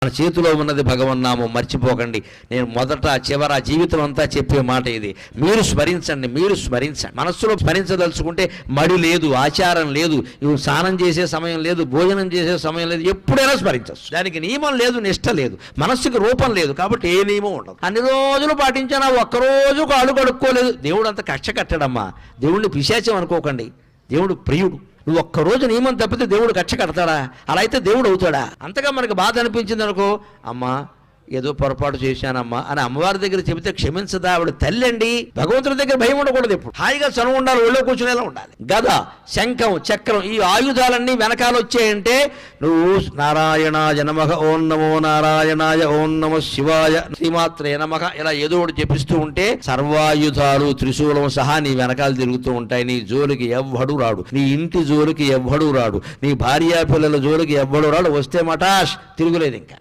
మన చేతిలో ఉన్నది భగవన్నామం, మర్చిపోకండి. నేను మొదట చివర జీవితం అంతా చెప్పే మాట ఇది. మీరు స్మరించండి. మనస్సులో స్మరించదలుచుకుంటే మడి లేదు, ఆచారం లేదు, ఇవి స్నానం చేసే సమయం లేదు, భోజనం చేసే సమయం లేదు, ఎప్పుడైనా స్మరించవచ్చు. దానికి నియమం లేదు, నిష్ట లేదు, మనస్సుకి రూపం లేదు, కాబట్టి ఏ నియమం ఉండదు. అన్ని రోజులు పాటించినా ఒక్కరోజు కాళ్ళు కడుక్కోలేదు, దేవుడు అంత కక్ష కట్టడమ్మా. దేవుడిని పిశాచం అనుకోకండి, దేవుడు ప్రియుడు. నువ్వు ఒక్కరోజు నియమం తప్పితే దేవుడు కక్ష కడతాడా? అలా అయితే దేవుడు అవుతాడా? అంతగా మనకు బాధ అనిపించింది అనుకో, అమ్మా ఏదో పొరపాటు చేశానమ్మా అని అమ్మవారి దగ్గర చెబితే క్షమించదా? ఆవిడ తల్లి అండి. భగవంతుడి దగ్గర భయం ఉండకూడదు, ఎప్పుడు హాయిగా చనువు ఉండాలి, ఒళ్ళో కూర్చునేలా ఉండాలి. గద, శంఖం, చక్రం, ఈ ఆయుధాలన్నీ వెనకాల వచ్చాయంటే నువ్వు నారాయణాయ నమః, ఓం నమో నారాయణాయ, ఓం నమః శివాయ, శ్రీమాత్రే నమః ఇలా ఏదో ఒకటి చెప్పిస్తూ ఉంటే సర్వాయుధాలు త్రిశూలం సహా నీ వెనకాల తిరుగుతూ ఉంటాయి. నీ జోలికి ఎవ్వడు రాడు, నీ ఇంటి జోలికి ఎవ్వడు రాడు, నీ భార్యా పిల్లల జోలికి ఎవ్వడు రాడు. వస్తే మటాష్, తిరుగులేదు ఇంకా.